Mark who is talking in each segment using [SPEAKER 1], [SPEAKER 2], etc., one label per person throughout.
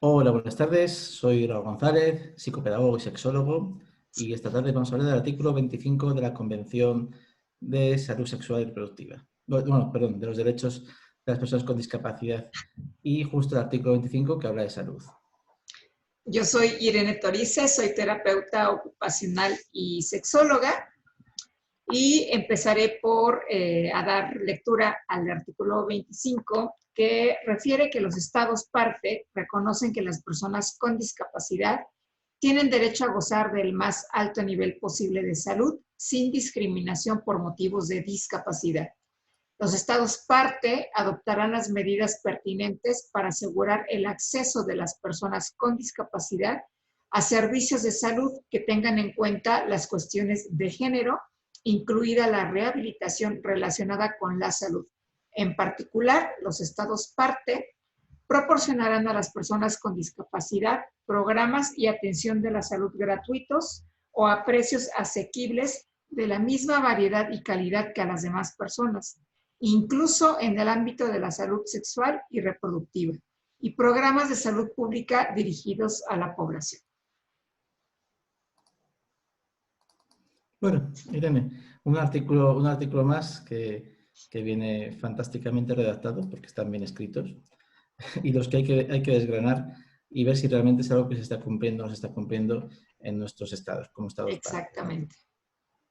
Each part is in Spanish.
[SPEAKER 1] Hola, buenas tardes. Soy Raúl González, psicopedagogo y sexólogo, y esta tarde vamos a hablar del artículo 25 de la Convención de Salud Sexual y Reproductiva. Bueno, perdón, de los derechos de las personas con discapacidad y justo el artículo 25 que habla de salud.
[SPEAKER 2] Yo soy Irene Torice, soy terapeuta ocupacional y sexóloga y empezaré por a dar lectura al artículo 25 que refiere que los estados parte reconocen que las personas con discapacidad tienen derecho a gozar del más alto nivel posible de salud sin discriminación por motivos de discapacidad. Los estados parte adoptarán las medidas pertinentes para asegurar el acceso de las personas con discapacidad a servicios de salud que tengan en cuenta las cuestiones de género, incluida la rehabilitación relacionada con la salud. En particular, los estados parte proporcionarán a las personas con discapacidad programas y atención de la salud gratuitos o a precios asequibles de la misma variedad y calidad que a las demás personas, incluso en el ámbito de la salud sexual y reproductiva, y programas de salud pública dirigidos a la población.
[SPEAKER 1] Bueno, Irene, un artículo más que viene fantásticamente redactado porque están bien escritos y los que hay que desgranar y ver si realmente es algo que se está cumpliendo o no se está cumpliendo en nuestros estados, como estados parte, ¿no?
[SPEAKER 2] Exactamente.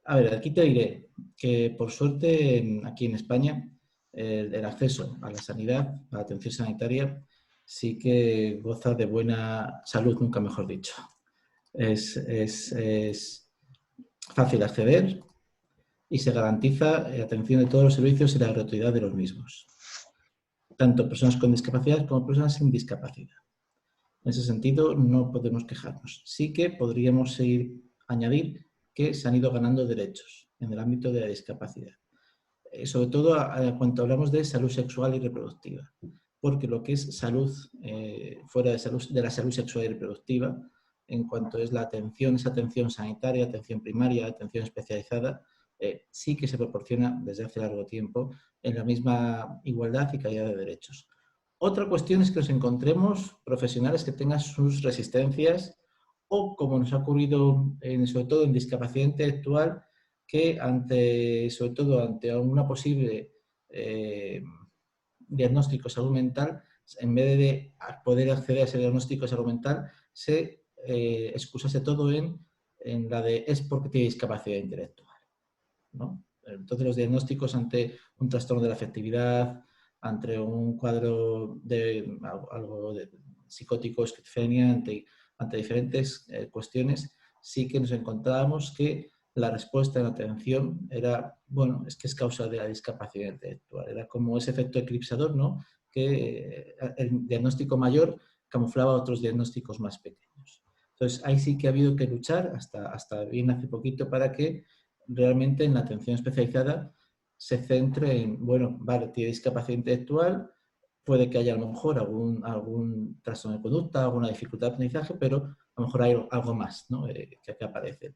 [SPEAKER 1] A ver, aquí te diré que por suerte aquí en España el acceso a la sanidad, a la atención sanitaria, sí que goza de buena salud, nunca mejor dicho. Es fácil acceder y se garantiza la atención de todos los servicios y la gratuidad de los mismos, tanto personas con discapacidad como personas sin discapacidad. En ese sentido, no podemos quejarnos. Sí que podríamos añadir que se han ido ganando derechos en el ámbito de la discapacidad. Sobre todo cuando hablamos de salud sexual y reproductiva. Porque lo que es salud, fuera de la salud sexual y reproductiva, en cuanto es la atención, esa atención sanitaria, atención primaria, atención especializada, sí que se proporciona desde hace largo tiempo en la misma igualdad y calidad de derechos. Otra cuestión es que nos encontremos profesionales que tengan sus resistencias o, como nos ha ocurrido sobre todo en discapacidad intelectual, que sobre todo ante una posible diagnóstico de salud mental, en vez de poder acceder a ese diagnóstico de salud mental, se excusase todo en la de es porque tiene discapacidad intelectual, ¿no? Entonces los diagnósticos ante un trastorno de la afectividad, ante un cuadro de algo de psicótico, esquizofrenia, ante diferentes cuestiones, sí que nos encontrábamos que la respuesta en atención era, bueno, es que es causa de la discapacidad intelectual. Era como ese efecto eclipsador, ¿no? Que el diagnóstico mayor camuflaba otros diagnósticos más pequeños. Entonces, ahí sí que ha habido que luchar hasta bien hace poquito para que realmente en la atención especializada se centre en, bueno, vale, tiene discapacidad intelectual, puede que haya a lo mejor algún trastorno de conducta, alguna dificultad de aprendizaje, pero a lo mejor hay algo más, ¿no? que aparece.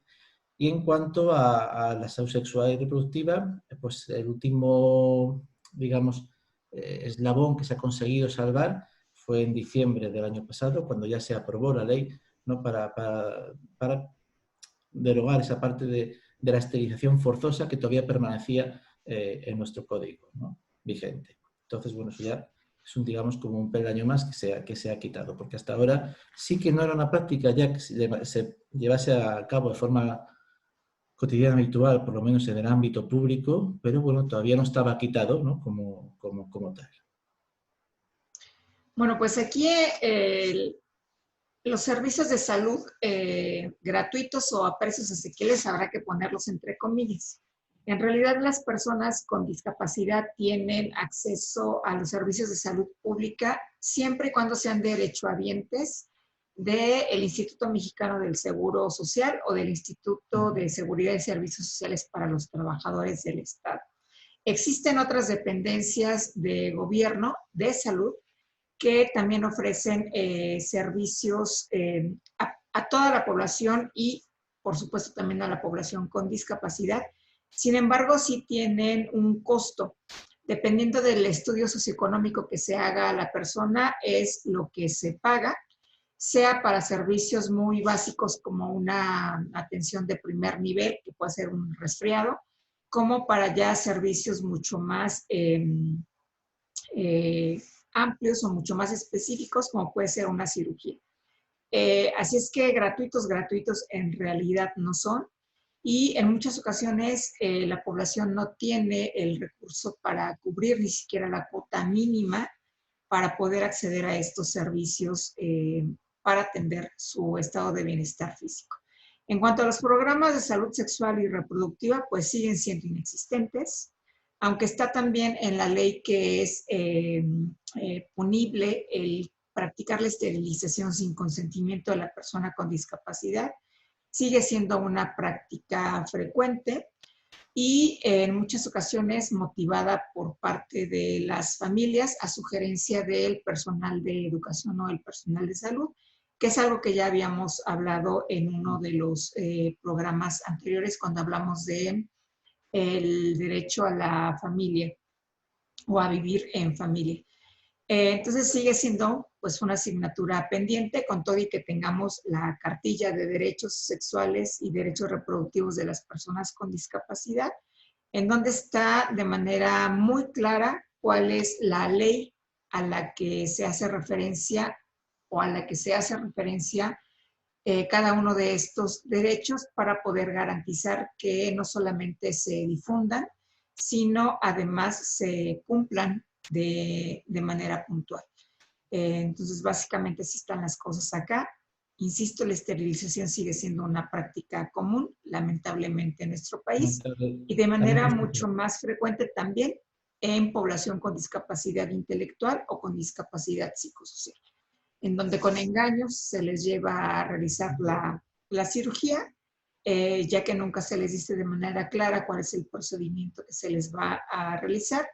[SPEAKER 1] Y en cuanto a la salud sexual y reproductiva, pues el último, digamos, eslabón que se ha conseguido salvar fue en diciembre del año pasado, cuando ya se aprobó la ley, ¿no? para derogar esa parte de la esterilización forzosa que todavía permanecía en nuestro código, ¿no? Vigente. Entonces, bueno, eso ya es digamos, como un peldaño más que se ha quitado, porque hasta ahora sí que no era una práctica ya que se llevase a cabo de forma cotidiana habitual, por lo menos en el ámbito público, pero bueno, todavía no estaba quitado, ¿no? como tal.
[SPEAKER 2] Bueno, pues aquí los servicios de salud gratuitos o a precios asequibles habrá que ponerlos entre comillas. En realidad, las personas con discapacidad tienen acceso a los servicios de salud pública siempre y cuando sean derechohabientes del Instituto Mexicano del Seguro Social o del Instituto de Seguridad y Servicios Sociales para los Trabajadores del Estado. Existen otras dependencias de gobierno de salud que también ofrecen servicios a toda la población y, por supuesto, también a la población con discapacidad. Sin embargo, sí tienen un costo. Dependiendo del estudio socioeconómico que se haga a la persona, es lo que se paga. sea para servicios muy básicos como una atención de primer nivel, que puede ser un resfriado, como para ya servicios mucho más amplios o mucho más específicos, como puede ser una cirugía. Así es que gratuitos en realidad no son. Y en muchas ocasiones la población no tiene el recurso para cubrir ni siquiera la cuota mínima para poder acceder a estos servicios para atender su estado de bienestar físico. En cuanto a los programas de salud sexual y reproductiva, pues siguen siendo inexistentes, aunque está también en la ley que es punible el practicar la esterilización sin consentimiento de la persona con discapacidad. Sigue siendo una práctica frecuente y en muchas ocasiones motivada por parte de las familias a sugerencia del personal de educación o el personal de salud, que es algo que ya habíamos hablado en uno de los programas anteriores cuando hablamos de el derecho a la familia o a vivir en familia. Entonces sigue siendo pues una asignatura pendiente con todo y que tengamos la cartilla de derechos sexuales y derechos reproductivos de las personas con discapacidad, en donde está de manera muy clara cuál es la ley a la que se hace referencia o a la que se hace referencia cada uno de estos derechos para poder garantizar que no solamente se difundan, sino además se cumplan de manera puntual. Entonces, básicamente así están las cosas acá. Insisto, la esterilización sigue siendo una práctica común, lamentablemente, en nuestro país, y de manera mucho más frecuente también en población con discapacidad intelectual o con discapacidad psicosocial, en donde con engaños se les lleva a realizar la cirugía, ya que nunca se les dice de manera clara cuál es el procedimiento que se les va a realizar,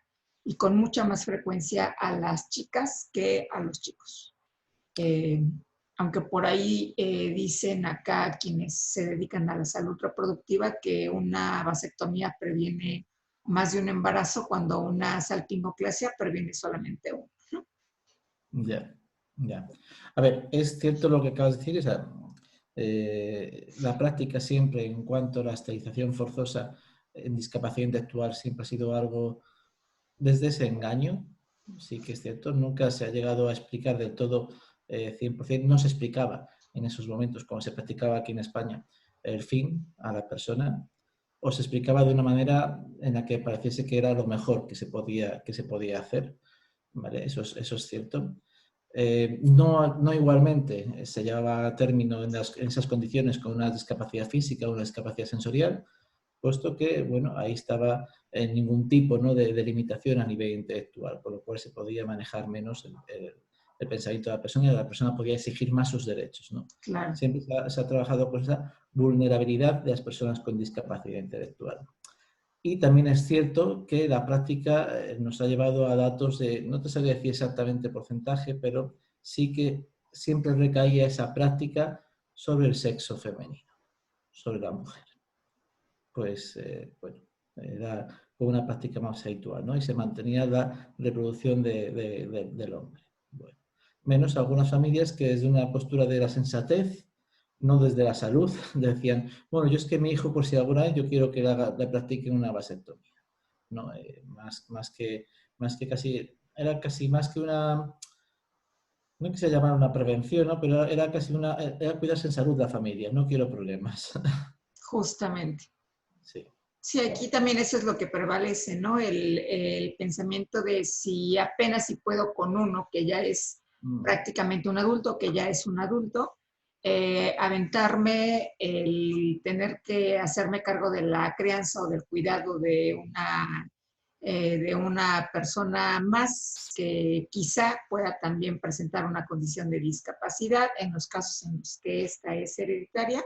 [SPEAKER 2] y con mucha más frecuencia a las chicas que a los chicos. Aunque por ahí dicen acá quienes se dedican a la salud reproductiva que una vasectomía previene más de un embarazo, cuando una salpingoclasia previene solamente uno, ¿no?
[SPEAKER 1] Ya, ya. A ver, es cierto lo que acabas de decir, o sea, la práctica siempre en cuanto a la esterilización forzosa en discapacidad intelectual siempre ha sido algo desde ese engaño, sí que es cierto, nunca se ha llegado a explicar del todo 100%, no se explicaba en esos momentos, como se practicaba aquí en España, el fin a la persona, o se explicaba de una manera en la que pareciese que era lo mejor que se podía hacer, ¿vale? Eso es cierto. No igualmente se llevaba a término en esas condiciones con una discapacidad física o una discapacidad sensorial, puesto que, bueno, ahí estaba ningún tipo, ¿no?, de limitación a nivel intelectual, por lo cual se podía manejar menos el pensamiento de la persona y la persona podía exigir más sus derechos, ¿no?
[SPEAKER 2] Claro.
[SPEAKER 1] Siempre se ha trabajado con esa vulnerabilidad de las personas con discapacidad intelectual. Y también es cierto que la práctica nos ha llevado a datos de, no te sabría decir exactamente porcentaje, pero sí que siempre recaía esa práctica sobre el sexo femenino, sobre la mujer. Pues, bueno, era una práctica más habitual, ¿no? Y se mantenía la reproducción del hombre. Bueno, menos algunas familias que desde una postura de la sensatez, no desde la salud, decían, bueno, yo es que mi hijo, por si alguna vez, yo quiero que le practiquen una vasectomía, ¿no? Más que casi, era casi más que una, no quise llamar una prevención, ¿no?, pero era casi era cuidarse en salud la familia, no quiero problemas.
[SPEAKER 2] Justamente.
[SPEAKER 1] Sí.
[SPEAKER 2] Sí, aquí también eso es lo que prevalece, ¿no? El pensamiento de si apenas si puedo con uno que ya es prácticamente un adulto, que ya es un adulto, aventarme el tener que hacerme cargo de la crianza o del cuidado de una persona más que quizá pueda también presentar una condición de discapacidad en los casos en los que esta es hereditaria,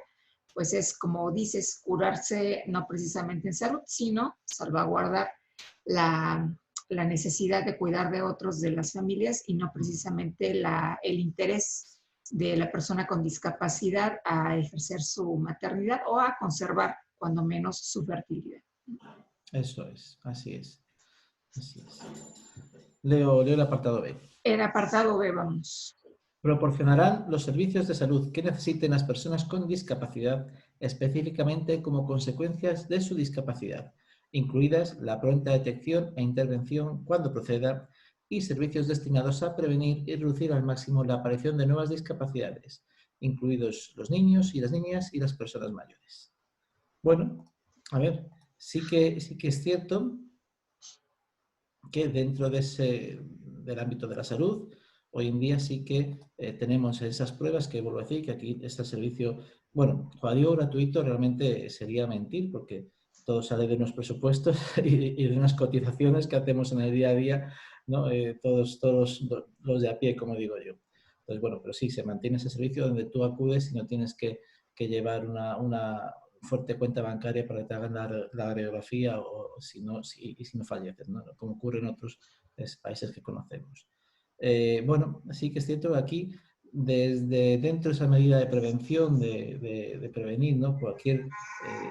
[SPEAKER 2] pues es, como dices, curarse no precisamente en salud, sino salvaguardar la necesidad de cuidar de otros de las familias y no precisamente el interés de la persona con discapacidad a ejercer su maternidad o a conservar, cuando menos, su fertilidad.
[SPEAKER 1] Eso es, así es. Así es. Leo el apartado B.
[SPEAKER 2] El apartado B, vamos.
[SPEAKER 1] Proporcionarán los servicios de salud que necesiten las personas con discapacidad, específicamente como consecuencias de su discapacidad, incluidas la pronta detección e intervención cuando proceda y servicios destinados a prevenir y reducir al máximo la aparición de nuevas discapacidades, incluidos los niños y las niñas y las personas mayores. Bueno, a ver, sí que es cierto que dentro del ámbito de la salud, hoy en día sí que tenemos esas pruebas que vuelvo a decir que aquí está el servicio, bueno, cuando digo gratuito realmente sería mentir porque todo sale de unos presupuestos y de unas cotizaciones que hacemos en el día a día, ¿no? Todos los de a pie, como digo yo. Entonces, bueno, pero sí, se mantiene ese servicio donde tú acudes y no tienes que llevar una fuerte cuenta bancaria para que te hagan la radiografía o si no falleces, ¿no? Como ocurre en otros países que conocemos. Bueno, sí que es cierto que aquí, desde dentro de esa medida de prevención, de prevenir, ¿no?, cualquier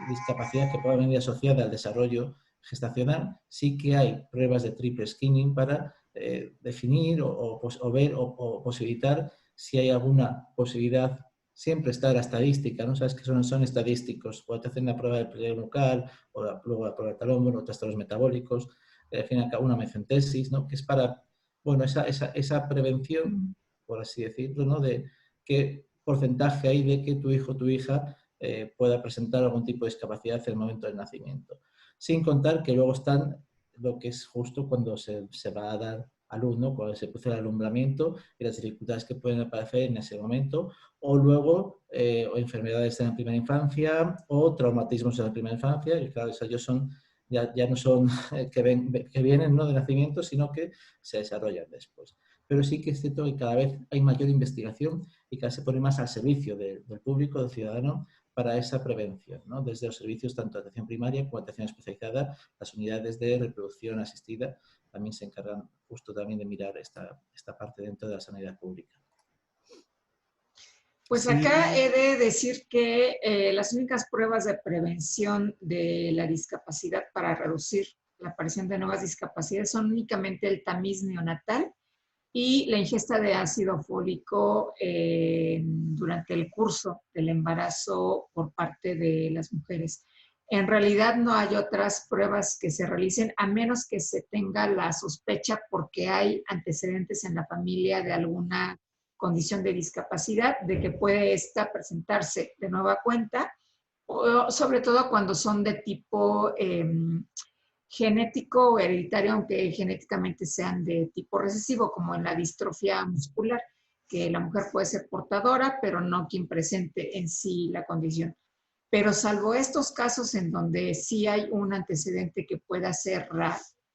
[SPEAKER 1] discapacidad que pueda venir asociada al desarrollo gestacional, sí que hay pruebas de triple screening para definir o ver o posibilitar si hay alguna posibilidad. Siempre está la estadística, ¿no? Sabes que son estadísticos. Cuando te hacen la prueba del peleo nucal o luego la prueba del talón, otros estados metabólicos, al fin y al cabo una mecentesis, ¿no?, que es para, bueno, esa prevención, por así decirlo, ¿no?, de qué porcentaje hay de que tu hijo o tu hija pueda presentar algún tipo de discapacidad en el momento del nacimiento. Sin contar que luego están lo que es justo cuando se va a dar a luz, ¿no?, cuando se produce el alumbramiento y las dificultades que pueden aparecer en ese momento, o luego o enfermedades en la primera infancia o traumatismos en la primera infancia, y claro, ellos son, ya no son que vienen, ¿no?, de nacimiento, sino que se desarrollan después. Pero sí que es cierto que cada vez hay mayor investigación y cada vez se pone más al servicio del público, del ciudadano, para esa prevención, ¿no?, desde los servicios tanto de atención primaria como de atención especializada. Las unidades de reproducción asistida también se encargan justo también de mirar esta parte dentro de la sanidad pública.
[SPEAKER 2] Pues acá he de decir que las únicas pruebas de prevención de la discapacidad para reducir la aparición de nuevas discapacidades son únicamente el tamiz neonatal y la ingesta de ácido fólico durante el curso del embarazo por parte de las mujeres. En realidad no hay otras pruebas que se realicen a menos que se tenga la sospecha porque hay antecedentes en la familia de alguna condición de discapacidad, de que puede esta presentarse de nueva cuenta, o sobre todo cuando son de tipo genético o hereditario, aunque genéticamente sean de tipo recesivo, como en la distrofia muscular, que la mujer puede ser portadora, pero no quien presente en sí la condición. Pero salvo estos casos en donde sí hay un antecedente que pueda hacer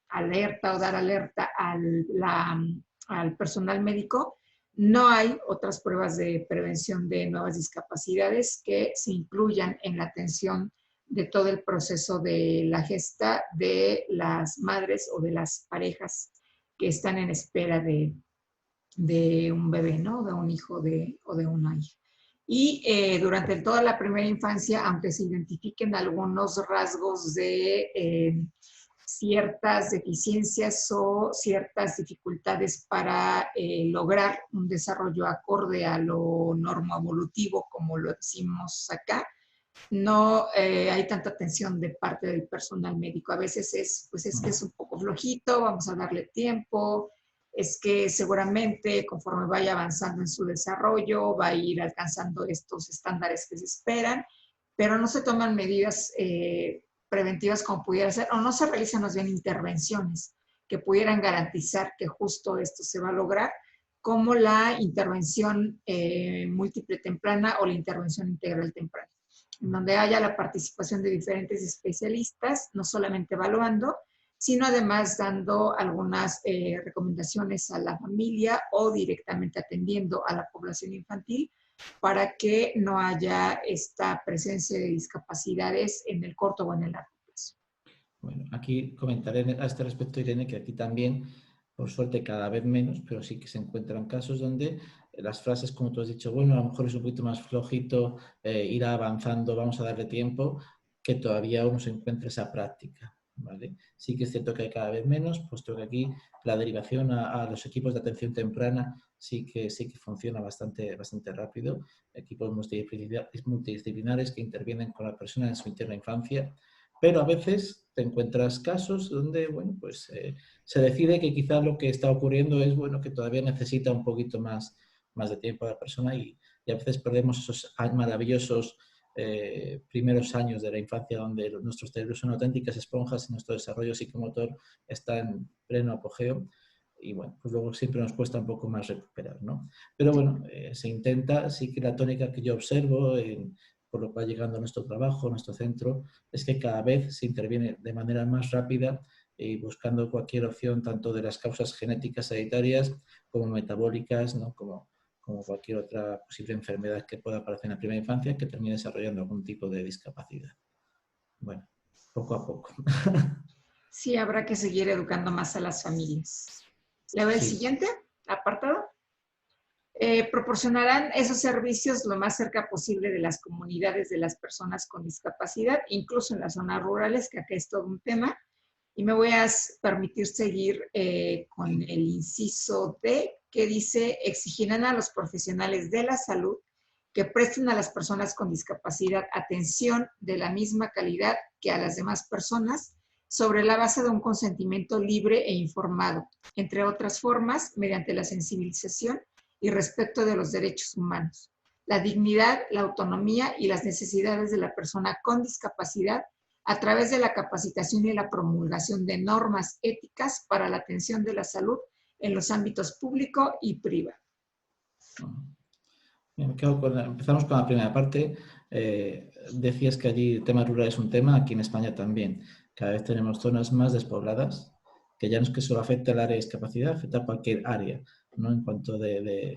[SPEAKER 2] alerta o dar alerta al personal médico, no hay otras pruebas de prevención de nuevas discapacidades que se incluyan en la atención de todo el proceso de la gesta de las madres o de las parejas que están en espera de un bebé, ¿no? De un hijo o de una hija. Y durante toda la primera infancia, aunque se identifiquen algunos rasgos de ciertas deficiencias o ciertas dificultades para lograr un desarrollo acorde a lo normoevolutivo, como lo decimos acá, no hay tanta atención de parte del personal médico. A veces es que es un poco flojito, vamos a darle tiempo, es que seguramente conforme vaya avanzando en su desarrollo va a ir alcanzando estos estándares que se esperan, pero no se toman medidas preventivas como pudiera ser, o no se realizan más bien intervenciones que pudieran garantizar que justo esto se va a lograr, como la intervención múltiple temprana o la intervención integral temprana, en donde haya la participación de diferentes especialistas, no solamente evaluando, sino además dando algunas recomendaciones a la familia o directamente atendiendo a la población infantil para que no haya esta presencia de discapacidades en el corto o en el largo plazo.
[SPEAKER 1] Bueno, aquí comentaré a este respecto, Irene, que aquí también, por suerte, cada vez menos, pero sí que se encuentran casos donde las frases, como tú has dicho, bueno, a lo mejor es un poquito más flojito, irá avanzando, vamos a darle tiempo, que todavía uno se encuentra esa práctica, ¿vale? Sí que es cierto que hay cada vez menos, puesto que aquí la derivación a los equipos de atención temprana sí que funciona bastante rápido. Equipos multidisciplinares que intervienen con la persona en su interna infancia, pero a veces te encuentras casos donde, bueno, pues se decide que quizás lo que está ocurriendo es, bueno, que todavía necesita un poquito más de tiempo a la persona y a veces perdemos esos maravillosos primeros años de la infancia donde nuestros cerebros son auténticas esponjas y nuestro desarrollo psicomotor está en pleno apogeo y bueno, pues luego siempre nos cuesta un poco más recuperar, ¿no? Pero bueno, se intenta, sí que la tónica que yo observo, por lo cual llegando a nuestro trabajo, a nuestro centro, es que cada vez se interviene de manera más rápida y buscando cualquier opción tanto de las causas genéticas hereditarias como metabólicas, ¿no? Como cualquier otra posible enfermedad que pueda aparecer en la primera infancia que termine desarrollando algún tipo de discapacidad. Bueno, poco a poco.
[SPEAKER 2] Sí, habrá que seguir educando más a las familias. ¿Le va el
[SPEAKER 1] Sí.
[SPEAKER 2] siguiente apartado? Proporcionarán esos servicios lo más cerca posible de las comunidades de las personas con discapacidad, incluso en las zonas rurales, que acá es todo un tema. Y me voy a permitir seguir con el inciso D, que dice, exigirán a los profesionales de la salud que presten a las personas con discapacidad atención de la misma calidad que a las demás personas sobre la base de un consentimiento libre e informado, entre otras formas, mediante la sensibilización y respeto de los derechos humanos, la dignidad, la autonomía y las necesidades de la persona con discapacidad a través de la capacitación y la promulgación de normas éticas para la atención de la salud en los ámbitos público y privado.
[SPEAKER 1] Empezamos con la primera parte. Decías que allí el tema rural es un tema, aquí en España también. Cada vez tenemos zonas más despobladas, que ya no es que solo afecte al área de discapacidad, afecta a cualquier área, ¿no? En cuanto de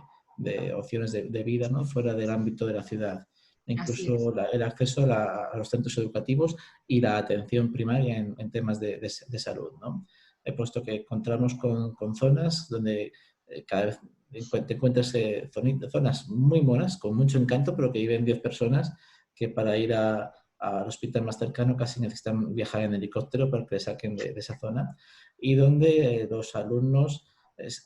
[SPEAKER 1] opciones de vida, ¿no? Fuera del ámbito de la ciudad. Incluso el acceso a los centros educativos y la atención primaria en temas de salud, ¿no? He puesto que encontramos con zonas donde cada vez te encuentras zonas muy monas, con mucho encanto, pero que viven 10 personas que para ir al hospital más cercano casi necesitan viajar en helicóptero para que les saquen de esa zona, y donde los alumnos,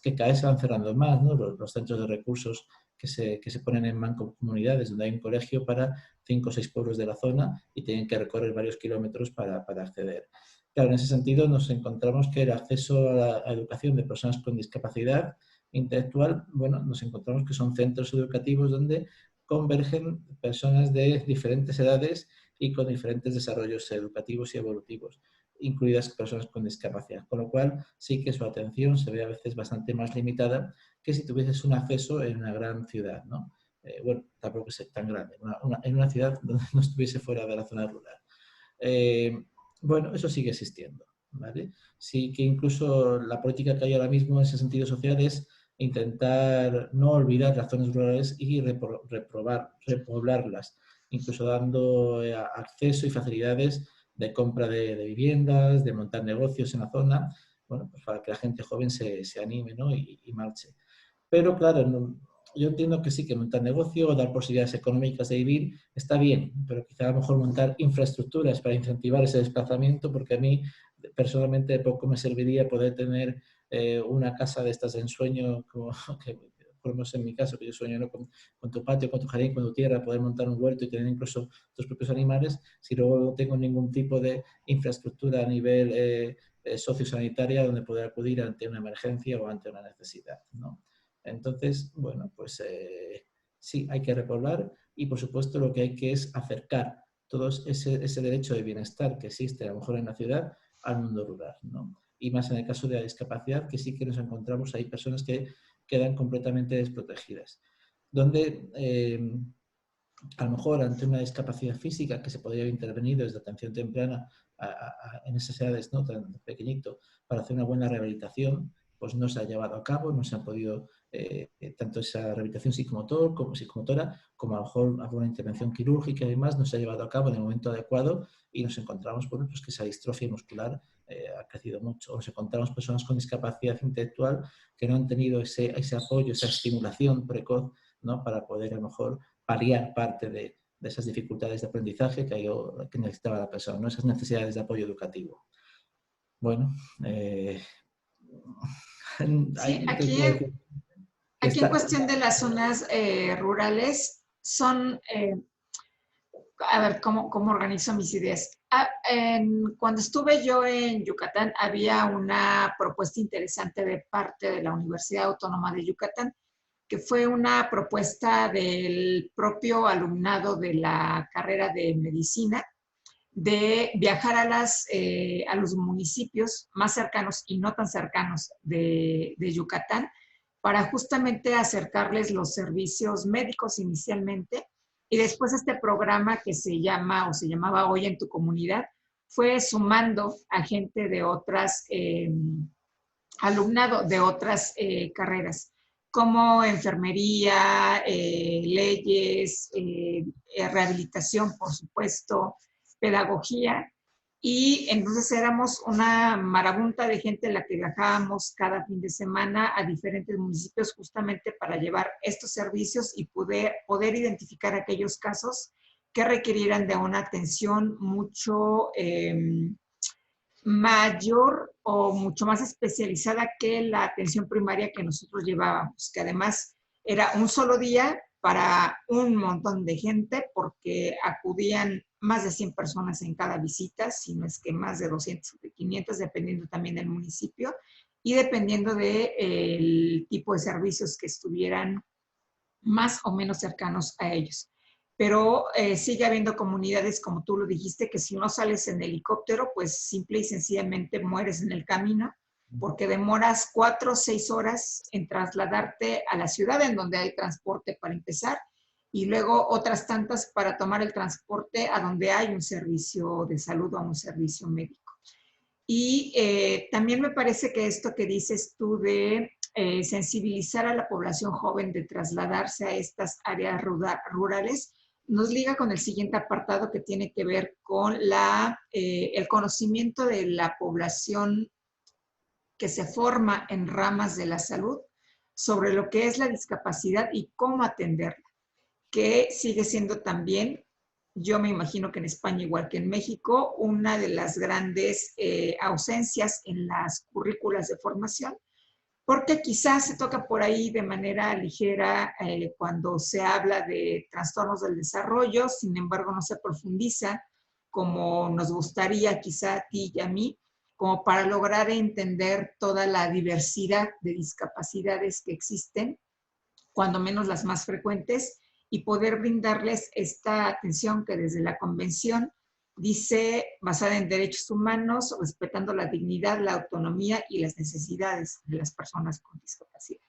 [SPEAKER 1] que cada vez se van cerrando más, ¿no? Los centros de recursos que se ponen en mancomunidades, donde hay un colegio para 5 o 6 pueblos de la zona y tienen que recorrer varios kilómetros para acceder. Claro, en ese sentido nos encontramos que el acceso a la educación de personas con discapacidad intelectual, bueno, nos encontramos que son centros educativos donde convergen personas de diferentes edades y con diferentes desarrollos educativos y evolutivos, incluidas personas con discapacidad, con lo cual sí que su atención se ve a veces bastante más limitada que si tuvieses un acceso en una gran ciudad, ¿no? Bueno, tampoco es tan grande, en una ciudad donde no estuviese fuera de la zona rural. Bueno, eso sigue existiendo, ¿vale? Sí que incluso la política que hay ahora mismo en ese sentido social es intentar no olvidar las zonas rurales y repoblarlas, incluso dando acceso y facilidades de compra de viviendas, de montar negocios en la zona, bueno, pues para que la gente joven se anime, ¿no? y marche. Pero claro, yo entiendo que sí, que montar negocio o dar posibilidades económicas de vivir está bien, pero quizá a lo mejor montar infraestructuras para incentivar ese desplazamiento, porque a mí personalmente poco me serviría poder tener una casa de estas de ensueño, como que, por lo menos en mi caso, que yo sueño, ¿no? con tu patio, con tu jardín, con tu tierra, poder montar un huerto y tener incluso tus propios animales, si luego no tengo ningún tipo de infraestructura a nivel sociosanitaria donde poder acudir ante una emergencia o ante una necesidad, ¿no? Entonces, bueno, pues sí, hay que repoblar y por supuesto lo que hay que es acercar todo ese derecho de bienestar que existe a lo mejor en la ciudad al mundo rural, ¿no? Y más en el caso de la discapacidad, que sí que nos encontramos, hay personas que quedan completamente desprotegidas, donde a lo mejor ante una discapacidad física que se podría haber intervenido desde atención temprana en esas edades, ¿no? Tan pequeñito, para hacer una buena rehabilitación, pues no se ha llevado a cabo, no se ha podido tanto esa rehabilitación psicomotora, como a lo mejor alguna intervención quirúrgica y demás, no se ha llevado a cabo en el momento adecuado y nos encontramos, bueno, pues que esa distrofia muscular ha crecido mucho. O nos encontramos personas con discapacidad intelectual que no han tenido ese apoyo, esa estimulación precoz, ¿no? Para poder a lo mejor paliar parte de esas dificultades de aprendizaje que necesitaba la persona, ¿no? Esas necesidades de apoyo educativo. Bueno,
[SPEAKER 2] Sí,
[SPEAKER 1] te puedo decir que
[SPEAKER 2] aquí en
[SPEAKER 1] está...
[SPEAKER 2] cuestión de las zonas rurales son, a ver, ¿cómo organizo mis ideas? Cuando estuve yo en Yucatán, había una propuesta interesante de parte de la Universidad Autónoma de Yucatán, que fue una propuesta del propio alumnado de la carrera de medicina, de viajar a los municipios más cercanos y no tan cercanos de Yucatán para justamente acercarles los servicios médicos inicialmente y después este programa que se llama o se llamaba Hoy en tu comunidad fue sumando a gente de otras, alumnado de otras carreras como enfermería, leyes, rehabilitación, por supuesto, pedagogía. Y entonces éramos una marabunta de gente en la que viajábamos cada fin de semana a diferentes municipios justamente para llevar estos servicios y poder identificar aquellos casos que requirieran de una atención mucho mayor o mucho más especializada que la atención primaria que nosotros llevábamos, que además era un solo día para un montón de gente porque acudían más de 100 personas en cada visita, si no es que más de 200 o de 500, dependiendo también del municipio y dependiendo del tipo de servicios que estuvieran más o menos cercanos a ellos. Pero sigue habiendo comunidades, como tú lo dijiste, que si no sales en helicóptero, pues simple y sencillamente mueres en el camino, porque demoras 4 o 6 horas en trasladarte a la ciudad en donde hay transporte para empezar, y luego otras tantas para tomar el transporte a donde hay un servicio de salud o un servicio médico. Y también me parece que esto que dices tú de sensibilizar a la población joven de trasladarse a estas áreas rurales nos liga con el siguiente apartado que tiene que ver con el conocimiento de la población que se forma en ramas de la salud sobre lo que es la discapacidad y cómo atenderla, que sigue siendo también, yo me imagino que en España igual que en México, una de las grandes ausencias en las currículas de formación, porque quizás se toca por ahí de manera ligera cuando se habla de trastornos del desarrollo, sin embargo no se profundiza como nos gustaría quizá a ti y a mí, como para lograr entender toda la diversidad de discapacidades que existen, cuando menos las más frecuentes, y poder brindarles esta atención que desde la Convención dice basada en derechos humanos, respetando la dignidad, la autonomía y las necesidades de las personas con discapacidad.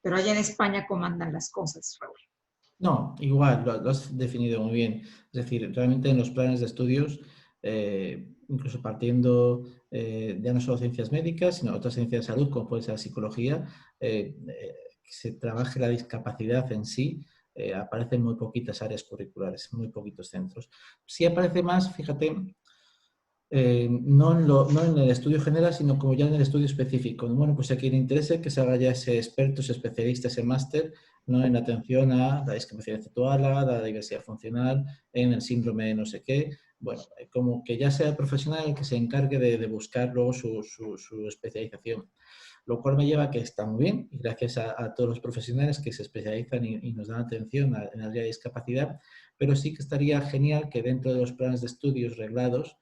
[SPEAKER 2] Pero allá en España, ¿cómo andan las cosas, Raúl?
[SPEAKER 1] No, igual, lo has definido muy bien. Es decir, realmente en los planes de estudios, incluso partiendo ya no solo ciencias médicas, sino otras ciencias de salud, como puede ser la psicología, que se trabaje la discapacidad en sí, aparecen muy poquitas áreas curriculares, muy poquitos centros. Sí aparece más, fíjate, no en el estudio general, sino como ya en el estudio específico. Bueno, pues a quien le interese que se haga ya ese experto, ese especialista, ese máster, ¿no? En atención a la discapacidad intelectual, a la diversidad funcional, en el síndrome de no sé qué. Bueno, como que ya sea el profesional el que se encargue de buscar luego su especialización. Lo cual me lleva a que está muy bien, y gracias a todos los profesionales que se especializan y nos dan atención en el área de discapacidad, pero sí que estaría genial que dentro de los planes de estudios reglados,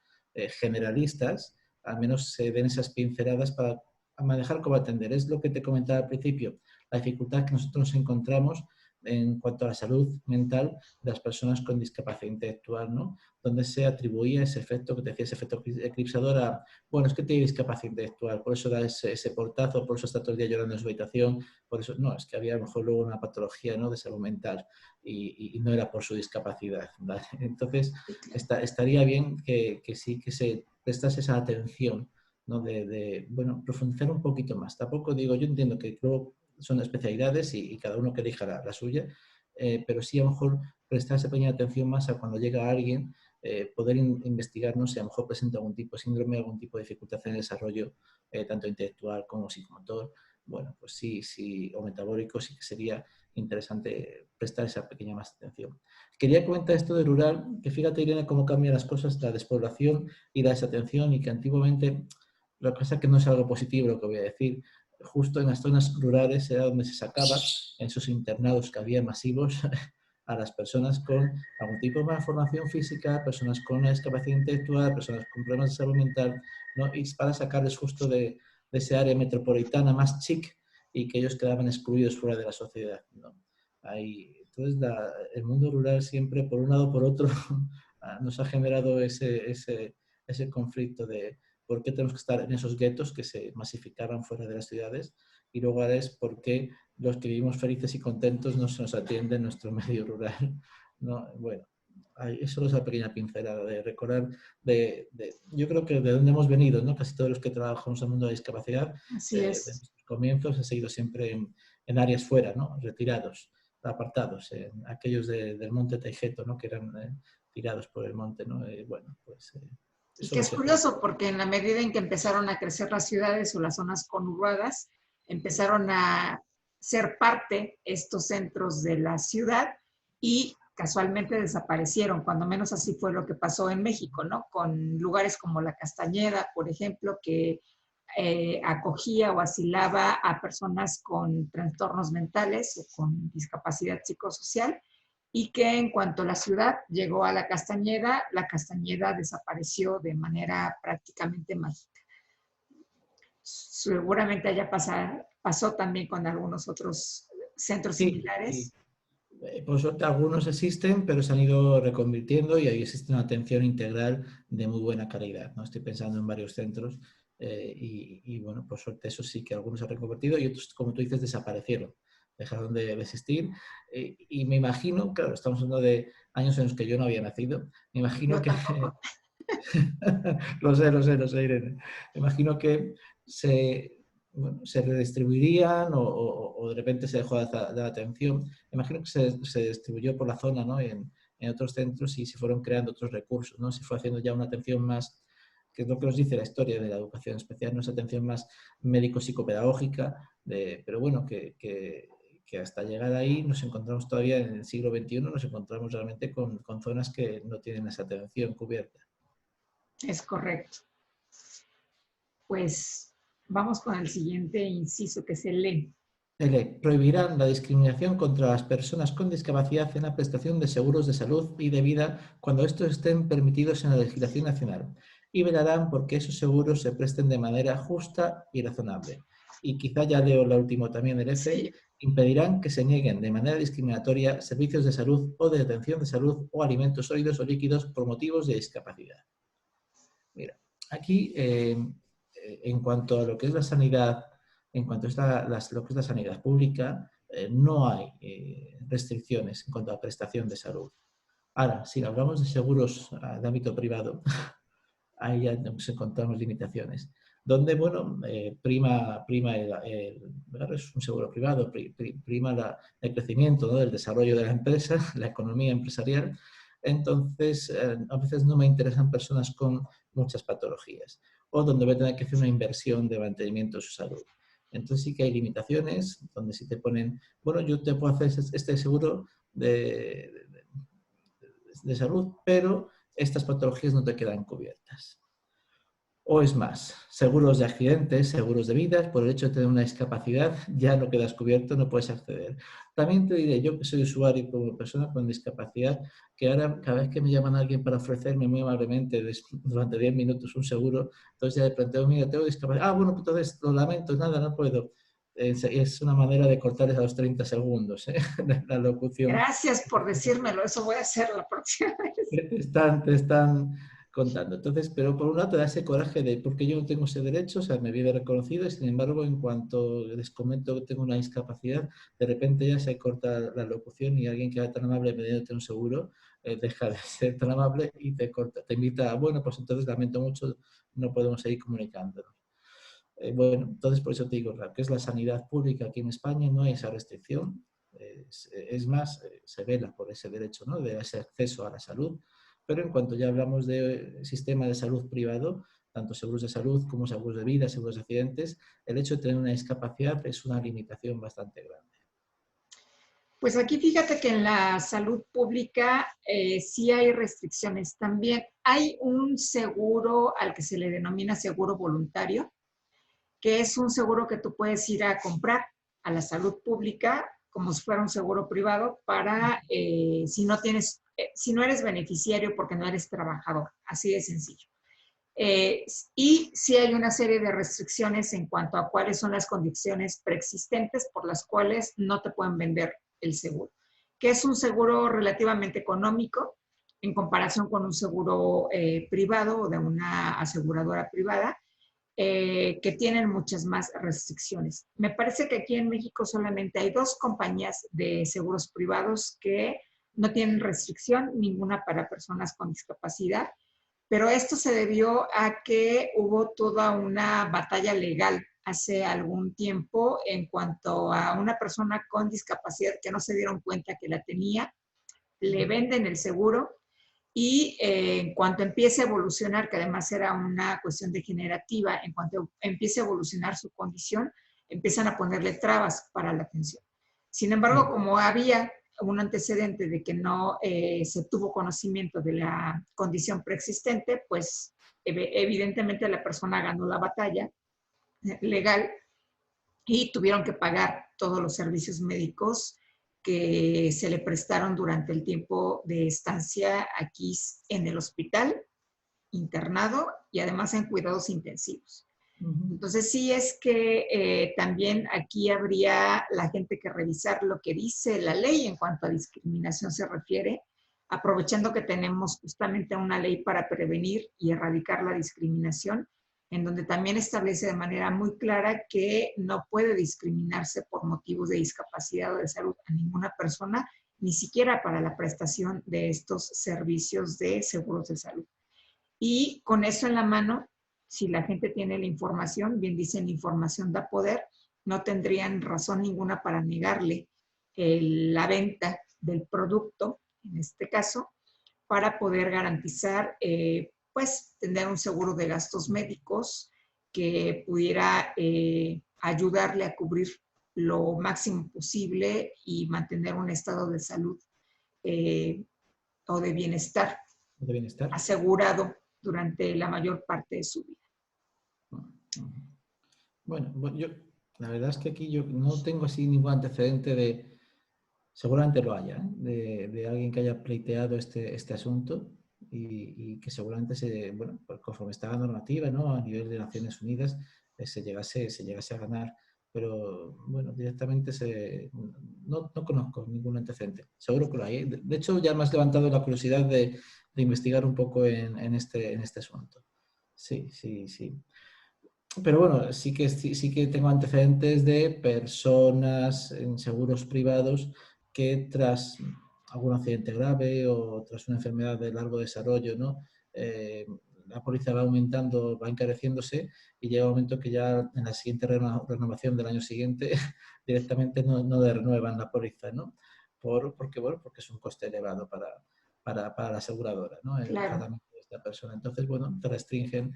[SPEAKER 1] generalistas, al menos se den esas pinceladas para manejar cómo atender. Es lo que te comentaba al principio, la dificultad que nosotros encontramos en cuanto a la salud mental de las personas con discapacidad intelectual, ¿no? Donde se atribuía ese efecto que te decía, ese efecto eclipsador a, bueno, es que tiene discapacidad intelectual, por eso da ese portazo, por eso está todo el día llorando en su habitación, por eso, no, es que había a lo mejor luego una patología, ¿no? De salud mental y no era por su discapacidad, ¿vale? Entonces, estaría bien que sí que se prestase esa atención, ¿no? Bueno, profundizar un poquito más. Tampoco digo, yo entiendo que luego son especialidades y cada uno que elija la suya, pero sí a lo mejor prestarse pequeña atención más a cuando llega alguien, poder investigar, no sé, a lo mejor presenta algún tipo de síndrome, algún tipo de dificultad en el desarrollo, tanto intelectual como psicomotor, bueno, pues sí, o metabólico, sí que sería interesante prestar esa pequeña más atención. Quería comentar esto de rural, que fíjate, Irene, cómo cambian las cosas, la despoblación y la desatención, y que antiguamente Lo que pasa es que no es algo positivo lo que voy a decir. Justo en las zonas rurales era donde se sacaba, en esos internados que había masivos, a las personas con algún tipo de malformación física, personas con una discapacidad intelectual, personas con problemas de salud mental, ¿no? Y para sacarles justo de ese área metropolitana más chic y que ellos quedaban excluidos fuera de la sociedad, ¿no? Entonces, el mundo rural siempre, por un lado o por otro, nos ha generado ese conflicto de por qué tenemos que estar en esos guetos que se masificaban fuera de las ciudades, y luego ahora es por qué los que vivimos felices y contentos no se nos atiende en nuestro medio rural, ¿no? Bueno, es solo esa pequeña pincelada de recordar, yo creo que de dónde hemos venido, ¿no? Casi todos los que trabajamos en el mundo de la discapacidad,
[SPEAKER 2] Así
[SPEAKER 1] de
[SPEAKER 2] es.
[SPEAKER 1] nuestros comienzos ha seguido siempre en áreas fuera, ¿no? Retirados, apartados, aquellos del monte Taijeto, ¿no? Que eran tirados por el monte, ¿no? Bueno, pues
[SPEAKER 2] Y
[SPEAKER 1] eso
[SPEAKER 2] que
[SPEAKER 1] lo
[SPEAKER 2] es
[SPEAKER 1] hacía feliz.
[SPEAKER 2] curioso porque en la medida en que empezaron a crecer las ciudades o las zonas conurbadas, empezaron a ser parte estos centros de la ciudad y casualmente desaparecieron, cuando menos así fue lo que pasó en México, ¿no? Con lugares como La Castañeda, por ejemplo, que acogía o asilaba a personas con trastornos mentales o con discapacidad psicosocial, y que en cuanto la ciudad llegó a La Castañeda desapareció de manera prácticamente mágica. Seguramente pasó también con algunos otros centros
[SPEAKER 1] Sí, y
[SPEAKER 2] similares.
[SPEAKER 1] por suerte algunos existen, pero se han ido reconvirtiendo y ahí existe una atención integral de muy buena calidad, ¿no? Estoy pensando en varios centros bueno, por suerte eso sí que algunos se han reconvertido y otros, como tú dices, desaparecieron, dejaron de existir. Y me imagino, claro, estamos hablando de años en los que yo no había nacido, me imagino
[SPEAKER 2] Yo
[SPEAKER 1] que
[SPEAKER 2] tampoco.
[SPEAKER 1] lo sé, Irene. Me imagino que bueno, se redistribuirían o de repente se dejó de dar atención. Me imagino que se distribuyó por la zona, ¿no? En otros centros y se fueron creando otros recursos, ¿no? Se fue haciendo ya una atención más, que es lo que nos dice la historia de la educación especial, no es atención más médico-psicopedagógica, pero bueno, que hasta llegar ahí nos encontramos todavía en el siglo XXI, nos encontramos realmente con zonas que no tienen esa atención cubierta.
[SPEAKER 2] Es correcto. Pues vamos con el siguiente inciso, que es el E.
[SPEAKER 1] Prohibirán la discriminación contra las personas con discapacidad en la prestación de seguros de salud y de vida cuando estos estén permitidos en la legislación nacional y velarán porque esos seguros se presten de manera justa y razonable. Y quizá ya leo la última también del F,
[SPEAKER 2] Sí,
[SPEAKER 1] impedirán que se nieguen de manera discriminatoria servicios de salud o de atención de salud o alimentos sólidos o líquidos por motivos de discapacidad. Mira, aquí en cuanto a lo que es la sanidad, en cuanto a lo que es la sanidad pública, no hay restricciones en cuanto a prestación de salud. Ahora, si hablamos de seguros de ámbito privado, ahí ya nos encontramos limitaciones. Donde, bueno, prima es un seguro privado, prima el crecimiento, ¿no? El desarrollo de la empresa, la economía empresarial. Entonces, a veces no me interesan personas con muchas patologías o donde voy a tener que hacer una inversión de mantenimiento de su salud. Entonces sí que hay limitaciones donde si te ponen, bueno, yo te puedo hacer este seguro de salud, pero estas patologías no te quedan cubiertas. O es más, seguros de accidentes, seguros de vida, por el hecho de tener una discapacidad, ya no quedas cubierto, no puedes acceder. También te diré, yo que soy usuario como persona con discapacidad, que ahora cada vez que me llaman a alguien para ofrecerme muy amablemente durante 10 minutos un seguro, entonces ya le planteo, mira, tengo discapacidad. Ah, bueno, pues entonces lo lamento, nada, no puedo. Es una manera de cortarles a los 30 segundos la locución.
[SPEAKER 2] gracias por decírmelo, eso voy a hacer la próxima vez.
[SPEAKER 1] Te están contando. Entonces, pero por un lado te da ese coraje de porque yo no tengo ese derecho, o sea, me vive reconocido y sin embargo, en cuanto les comento que tengo una discapacidad, de repente ya se corta la locución y alguien que era tan amable pidiéndote un seguro, deja de ser tan amable y te corta, te invita a, bueno, pues entonces lamento mucho, no podemos seguir comunicándonos. Bueno, entonces por eso te digo, lo que es la sanidad pública aquí en España no hay esa restricción, es más, se vela por ese derecho, ¿no? De ese acceso a la salud, pero en cuanto ya hablamos de sistema de salud privado, tanto seguros de salud como seguros de vida, seguros de accidentes, el hecho de tener una discapacidad es una limitación bastante grande.
[SPEAKER 2] Pues aquí fíjate que en la salud pública sí hay restricciones. También hay un seguro al que se le denomina seguro voluntario, que es un seguro que tú puedes ir a comprar a la salud pública como si fuera un seguro privado para si no eres beneficiario porque no eres trabajador, así de sencillo. Y sí hay una serie de restricciones en cuanto a cuáles son las condiciones preexistentes por las cuales no te pueden vender el seguro, que es un seguro relativamente económico en comparación con un seguro privado o de una aseguradora privada, que tienen muchas más restricciones. Me parece que aquí en México solamente hay 2 compañías de seguros privados que no tienen restricción, ninguna para personas con discapacidad, pero esto se debió a que hubo toda una batalla legal hace algún tiempo en cuanto a una persona con discapacidad que no se dieron cuenta que la tenía, le venden el seguro y en cuanto empiece a evolucionar, que además era una cuestión degenerativa, en cuanto empiece a evolucionar su condición, empiezan a ponerle trabas para la atención. Sin embargo, como había un antecedente de que no se tuvo conocimiento de la condición preexistente, pues evidentemente la persona ganó la batalla legal y tuvieron que pagar todos los servicios médicos que se le prestaron durante el tiempo de estancia aquí en el hospital, internado y además en cuidados intensivos. Entonces sí es que también aquí habría la gente que revisar lo que dice la ley en cuanto a discriminación se refiere, aprovechando que tenemos justamente una ley para prevenir y erradicar la discriminación, en donde también establece de manera muy clara que no puede discriminarse por motivos de discapacidad o de salud a ninguna persona, ni siquiera para la prestación de estos servicios de seguros de salud. Y con eso en la mano, si la gente tiene la información, bien dicen, la información da poder, no tendrían razón ninguna para negarle la venta del producto, en este caso, para poder garantizar, pues, tener un seguro de gastos médicos que pudiera ayudarle a cubrir lo máximo posible y mantener un estado de salud o de bienestar
[SPEAKER 1] ¿De bienestar?
[SPEAKER 2] asegurado durante la mayor parte de su vida.
[SPEAKER 1] Bueno, yo la verdad es que aquí yo no tengo así ningún antecedente de, seguramente lo haya, de alguien que haya pleiteado este asunto y que seguramente bueno, pues conforme está la normativa, ¿no? A nivel de Naciones Unidas, se llegase a ganar. Pero bueno, directamente no conozco ningún antecedente. Seguro que lo hay, ¿eh? De hecho, ya me has levantado la curiosidad de investigar un poco en este asunto. Sí, sí, sí. Pero bueno, sí que tengo antecedentes de personas en seguros privados que tras algún accidente grave o tras una enfermedad de largo desarrollo, ¿no? La póliza va aumentando, va encareciéndose y llega un momento que ya en la siguiente renovación del año siguiente directamente no le renuevan la póliza, ¿no? Porque es un coste elevado para la aseguradora, ¿no? El
[SPEAKER 2] Claro.
[SPEAKER 1] tratamiento de esta persona. Entonces, bueno, te restringen.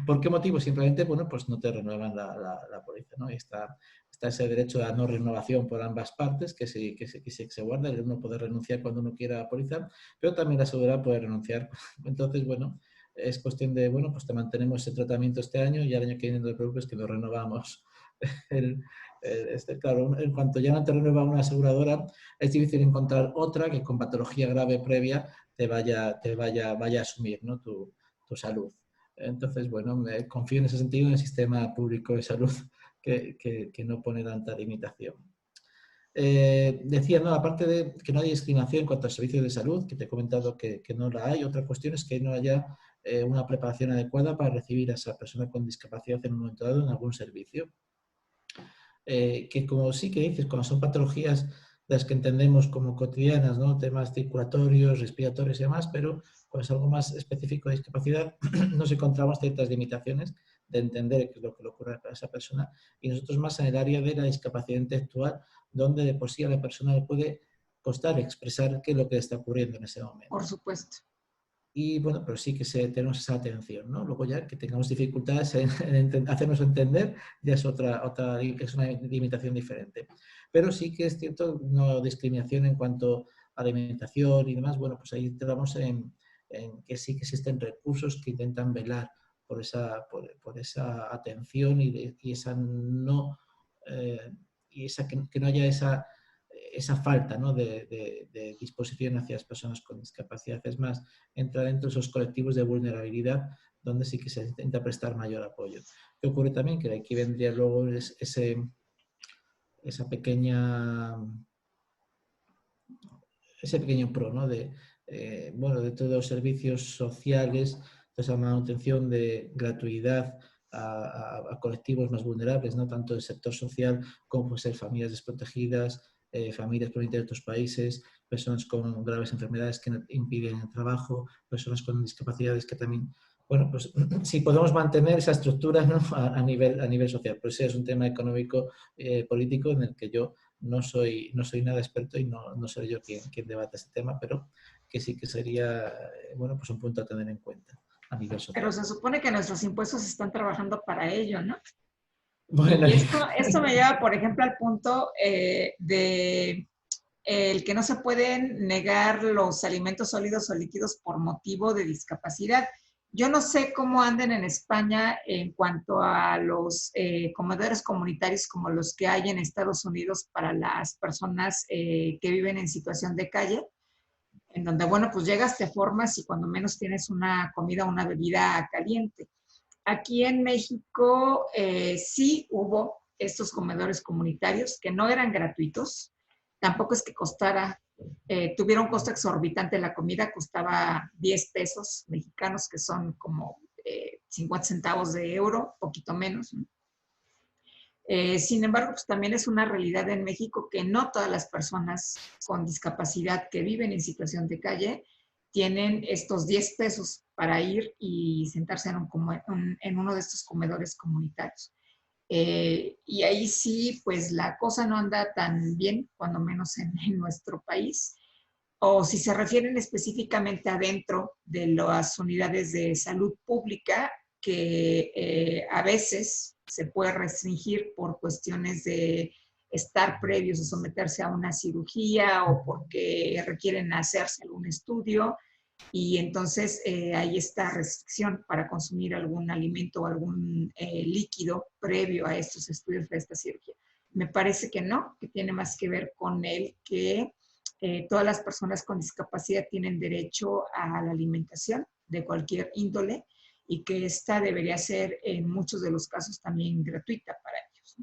[SPEAKER 1] ¿Por qué motivo? Simplemente, bueno, pues no te renuevan la póliza, ¿no? Y está ese derecho a no renovación por ambas partes, que se guarda, el uno puede renunciar cuando uno quiera a la póliza, pero también la aseguradora puede renunciar. Entonces, bueno, es cuestión de, bueno, pues te mantenemos ese tratamiento este año y al año que viene no te preocupes que lo renovamos. Claro, en cuanto ya no te renueva una aseguradora, es difícil encontrar otra que con patología grave previa vaya a asumir, ¿no? tu salud. Entonces, bueno, confío en ese sentido en el sistema público de salud que no pone tanta limitación. Decía, no, aparte de que no hay discriminación en cuanto a servicios de salud, que te he comentado que no la hay, otra cuestión es que no haya una preparación adecuada para recibir a esa persona con discapacidad en un momento dado en algún servicio. Que como sí que dices, cuando son patologías las que entendemos como cotidianas, ¿no? Temas circulatorios, respiratorios y demás, pero cuando es algo más específico de discapacidad, nos encontramos ciertas limitaciones de entender qué es lo que le ocurre a esa persona y nosotros más en el área de la discapacidad intelectual, donde de por sí a la persona le puede costar expresar qué es lo que le está ocurriendo en ese momento.
[SPEAKER 2] Por supuesto.
[SPEAKER 1] Y bueno, pero sí que tenemos esa atención, ¿no? Luego ya que tengamos dificultades en hacernos entender, ya es es una limitación diferente. Pero sí que es cierto, no discriminación en cuanto a alimentación y demás, bueno, pues ahí entramos en que sí que existen recursos que intentan velar por esa atención y esa no, y que no haya esa falta, ¿no?, de disposición hacia las personas con discapacidad. Es más, entra dentro de esos colectivos de vulnerabilidad donde sí que se intenta prestar mayor apoyo. ¿Qué ocurre también? Que aquí vendría luego esa pequeña, ese pequeño pro, ¿no?, bueno, de todos los servicios sociales, esa manutención de gratuidad a colectivos más vulnerables, ¿no?, tanto del sector social como puede ser familias desprotegidas, familias provenientes de otros países, personas con graves enfermedades que impiden el trabajo, personas con discapacidades que también, bueno, pues si podemos mantener esa estructura, ¿no?, a nivel social. Pues ese es un tema económico, político, en el que yo no soy nada experto y no soy yo quien debate ese tema, pero que sí que sería, bueno, pues un punto a tener en cuenta a nivel
[SPEAKER 2] Pero
[SPEAKER 1] social.
[SPEAKER 2] se supone que nuestros impuestos están trabajando para ello, ¿no?
[SPEAKER 1] Bueno,
[SPEAKER 2] Y esto me lleva, por ejemplo, al punto de el que no se pueden negar los alimentos sólidos o líquidos por motivo de discapacidad. Yo no sé cómo anden en España en cuanto a los comedores comunitarios como los que hay en Estados Unidos para las personas que viven en situación de calle, en donde, bueno, pues llegas, te formas y cuando menos tienes una comida o una bebida caliente. Aquí en México sí hubo estos comedores comunitarios que no eran gratuitos, tampoco es que costara, tuviera un costo exorbitante la comida, costaba 10 pesos mexicanos, que son como 50 centavos de euro, poquito menos, ¿no? Sin embargo, pues también es una realidad en México que no todas las personas con discapacidad que viven en situación de calle tienen estos 10 pesos para ir y sentarse en uno de estos comedores comunitarios. Y ahí sí, pues la cosa no anda tan bien, cuando menos en nuestro país. O si se refieren específicamente adentro de las unidades de salud pública, que a veces se puede restringir por cuestiones de estar previos a someterse a una cirugía o porque requieren hacerse algún estudio, y entonces hay esta restricción para consumir algún alimento o algún líquido previo a estos estudios de esta cirugía. Me parece que no, que tiene más que ver con el que todas las personas con discapacidad tienen derecho a la alimentación de cualquier índole y que esta debería ser en muchos de los casos también gratuita para ellos.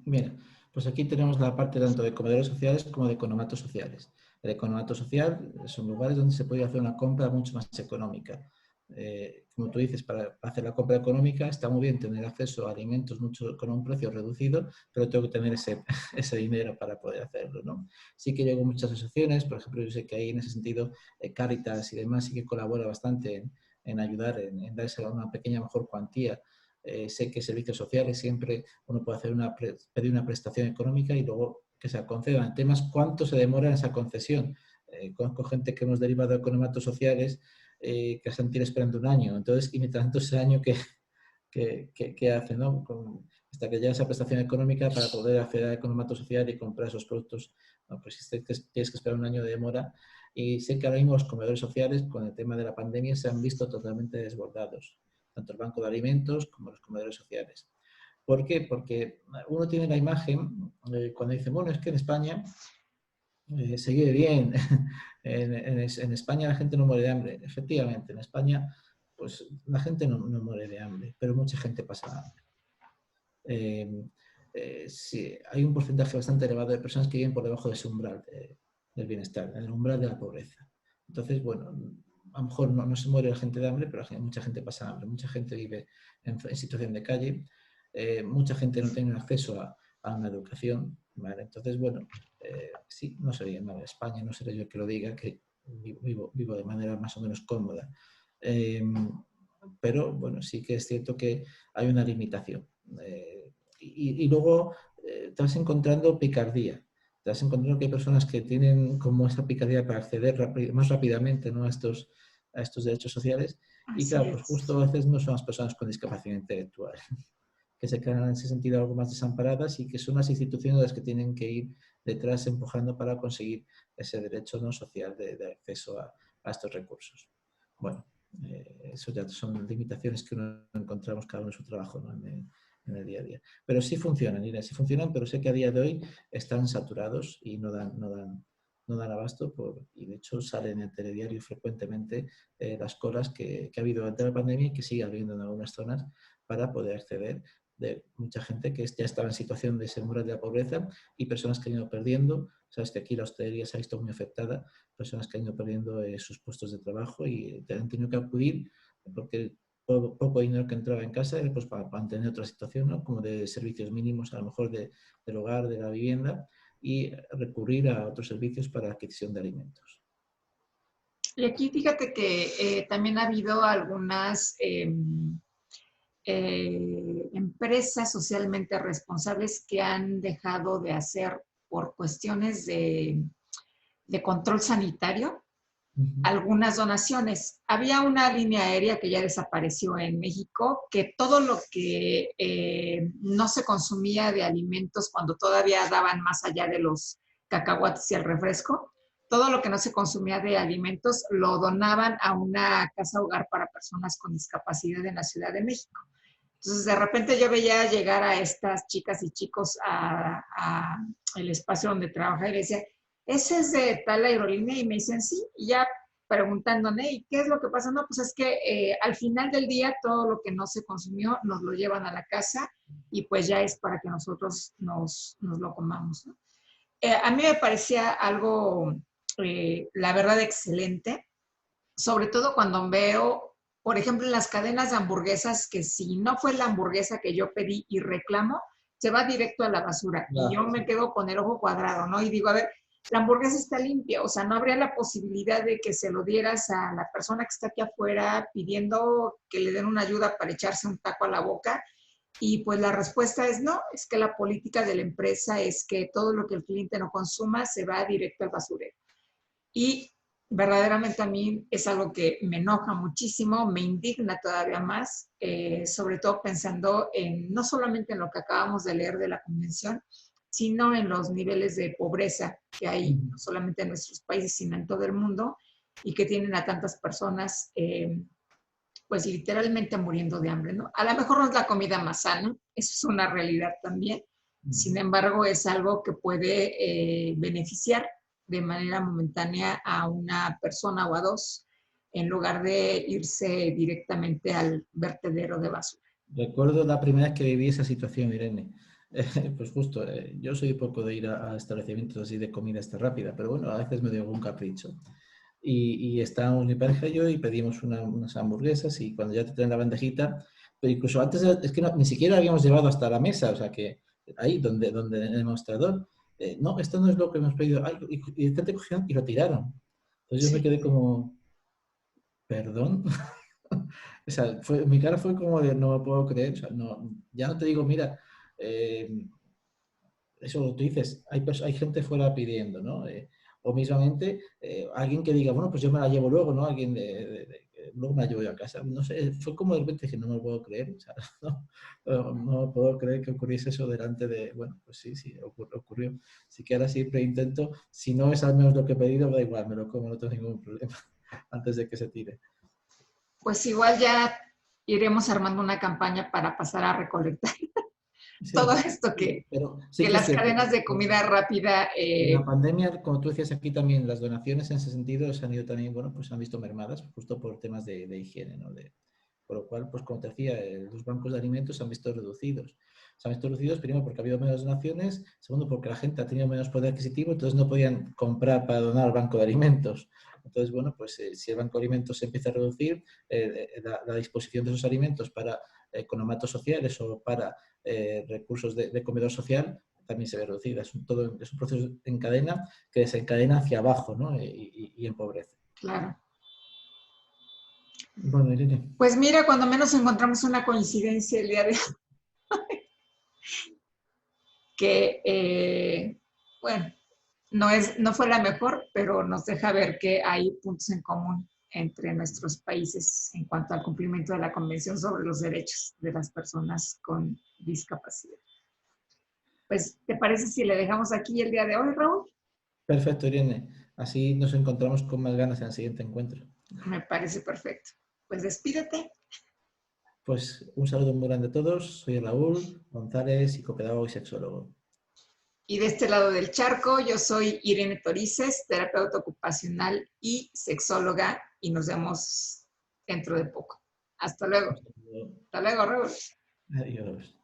[SPEAKER 1] mira, pues aquí tenemos la parte tanto de comedores sociales como de economatos sociales. El economato social son lugares donde se puede hacer una compra mucho más económica. Como tú dices, para hacer la compra económica está muy bien tener acceso a alimentos con un precio reducido, pero tengo que tener ese dinero para poder hacerlo, ¿no? Sí que llego muchas asociaciones, por ejemplo, yo sé que ahí en ese sentido Cáritas y demás sí que colabora bastante en ayudar, en darse una pequeña mejor cuantía. Sé que servicios sociales siempre uno puede hacer pedir una prestación económica y luego que se conceda. El tema es cuánto se demora en esa concesión. Conozco gente que hemos derivado de economatos sociales que están esperando un año. Entonces, y mientras tanto ese año ¿qué hace, ¿no? Hasta que llega esa prestación económica para poder acceder al economato social y comprar esos productos, no, pues tienes que esperar un año de demora. Y sé que ahora mismo los comedores sociales, con el tema de la pandemia, se han visto totalmente desbordados, tanto el banco de alimentos como los comedores sociales. ¿Por qué? Porque uno tiene la imagen, cuando dice, bueno, es que en España se vive bien, en España la gente no muere de hambre. Efectivamente, en España pues la gente no muere de hambre, pero mucha gente pasa hambre. Sí, hay un porcentaje bastante elevado de personas que viven por debajo de ese umbral del bienestar, el umbral de la pobreza. Entonces, bueno, a lo mejor no se muere la gente de hambre, pero mucha gente pasa hambre, mucha gente vive en situación de calle, mucha gente no tiene acceso a una educación, ¿vale? Entonces, bueno, sí, no sería mal España, no seré yo el que lo diga, que vivo de manera más o menos cómoda. Pero, bueno, sí que es cierto que hay una limitación. Y luego te vas encontrando picardía. Te vas encontrando que hay personas que tienen como esa picardía para acceder más rápidamente, ¿no?, a a estos derechos sociales. Y
[SPEAKER 2] Así
[SPEAKER 1] claro, pues
[SPEAKER 2] es.
[SPEAKER 1] justo a veces no son las personas con discapacidad intelectual, que se quedan en ese sentido algo más desamparadas y que son las instituciones las que tienen que ir detrás empujando para conseguir ese derecho no social de acceso a estos recursos. Bueno, eso ya son limitaciones que uno encontramos cada uno en su trabajo, ¿no? En el día a día. Pero sí funcionan, Irene, sí funcionan, pero sé que a día de hoy están saturados y no dan abasto y de hecho salen en el telediario frecuentemente las colas que ha habido durante la pandemia y que sigue habiendo en algunas zonas para poder acceder de mucha gente que ya estaba en situación de ser mural de la pobreza y personas que han ido perdiendo. Sabes que aquí la hostelería se ha visto muy afectada, personas que han ido perdiendo sus puestos de trabajo y han tenido que acudir porque poco dinero que entraba en casa pues, para mantener otra situación, ¿no? Como de servicios mínimos, a lo mejor del hogar, de la vivienda, y recurrir a otros servicios para la adquisición de alimentos.
[SPEAKER 2] Y aquí fíjate que también ha habido algunas empresas socialmente responsables que han dejado de hacer por cuestiones de control sanitario algunas donaciones. Había una línea aérea que ya desapareció en México, que todo lo que no se consumía de alimentos cuando todavía daban más allá de los cacahuates y el refresco, todo lo que no se consumía de alimentos lo donaban a una casa hogar para personas con discapacidad en la Ciudad de México. Entonces, de repente yo veía llegar a estas chicas y chicos a el espacio donde trabaja y le decía, ese es de tal aerolínea, y me dicen sí, y ya preguntándome, ¿y qué es lo que pasa? No, pues es que al final del día todo lo que no se consumió nos lo llevan a la casa y pues ya es para que nosotros nos lo comamos, ¿no? A mí me parecía algo, la verdad, excelente, sobre todo cuando veo, por ejemplo, en las cadenas de hamburguesas, que si no fue la hamburguesa que yo pedí y reclamo, se va directo a la basura. Y yo me quedo con el ojo cuadrado, ¿no? Y digo, a ver, la hamburguesa está limpia, o sea, no habría la posibilidad de que se lo dieras a la persona que está aquí afuera pidiendo que le den una ayuda para echarse un taco a la boca. Y pues la respuesta es no, es que la política de la empresa es que todo lo que el cliente no consuma se va directo al basurero. Y verdaderamente a mí es algo que me enoja muchísimo, me indigna todavía más, sobre todo pensando en no solamente en lo que acabamos de leer de la convención, sino en los niveles de pobreza que hay no solamente en nuestros países, sino en todo el mundo, y que tienen a tantas personas pues literalmente muriendo de hambre, ¿no? A lo mejor no es la comida más sana, eso es una realidad también, sin embargo es algo que puede beneficiar de manera momentánea a una persona o a dos, en lugar de irse directamente al vertedero de basura.
[SPEAKER 1] Recuerdo la primera vez que viví esa situación, Irene. Pues justo, yo soy poco de ir a establecimientos así de comida rápida, pero bueno, a veces me doy algún capricho. Y estábamos mi pareja y yo y pedimos unas hamburguesas y cuando ya te traen la bandejita, pero incluso antes es que ni siquiera habíamos llevado hasta la mesa, o sea que ahí donde en el mostrador, no, esto no es lo que hemos pedido, ay, y te cogieron y lo tiraron. Entonces yo me
[SPEAKER 2] Sí.
[SPEAKER 1] quedé como, perdón. O sea, mi cara fue como de no me puedo creer, o sea, no, ya no te digo, mira, eh, eso tú dices, hay gente fuera pidiendo, ¿no? O mismamente alguien que diga, bueno, pues yo me la llevo luego, ¿no? Alguien luego me la llevo yo a casa. No sé, fue como de repente que no me lo puedo creer, o sea, no puedo creer que ocurriese eso delante de, bueno, pues sí, ocurrió. Así que ahora siempre intento, si no es al menos lo que he pedido, da igual, me lo como, no tengo ningún problema antes de que se tire.
[SPEAKER 2] Pues igual ya iremos armando una campaña para pasar a recolectar todo
[SPEAKER 1] Sí,
[SPEAKER 2] esto
[SPEAKER 1] pero sí
[SPEAKER 2] que
[SPEAKER 1] que es
[SPEAKER 2] las
[SPEAKER 1] cierto.
[SPEAKER 2] cadenas de comida rápida.
[SPEAKER 1] En la pandemia, como tú decías aquí también, las donaciones en ese sentido se han ido también, bueno, pues se han visto mermadas justo por temas de higiene, ¿no? Por lo cual, pues como te decía, los bancos de alimentos se han visto reducidos. Se han visto reducidos primero porque ha habido menos donaciones, segundo porque la gente ha tenido menos poder adquisitivo, entonces no podían comprar para donar al banco de alimentos. Entonces, bueno, pues si el banco de alimentos se empieza a reducir, la disposición de esos alimentos para economatos sociales o para recursos de comedor social también se ve reducida. Es un proceso en cadena que desencadena hacia abajo, ¿no? Y empobrece.
[SPEAKER 2] Claro.
[SPEAKER 1] Bueno, Irene.
[SPEAKER 2] Pues mira, cuando menos encontramos una coincidencia el día de que, bueno, no fue la mejor, pero nos deja ver que hay puntos en común entre nuestros países en cuanto al cumplimiento de la Convención sobre los Derechos de las Personas con Discapacidad. Pues, ¿te parece si le dejamos aquí el día de hoy, Raúl?
[SPEAKER 1] Perfecto, Irene. Así nos encontramos con más ganas en el siguiente encuentro.
[SPEAKER 2] Me parece perfecto. Pues despídete.
[SPEAKER 1] Pues un saludo muy grande a todos. Soy Raúl González, psicopedagogo y sexólogo.
[SPEAKER 2] Y de este lado del charco, yo soy Irene Torices, terapeuta ocupacional y sexóloga, y nos vemos dentro de poco. Hasta luego. Hasta luego, Raúl.
[SPEAKER 1] Adiós.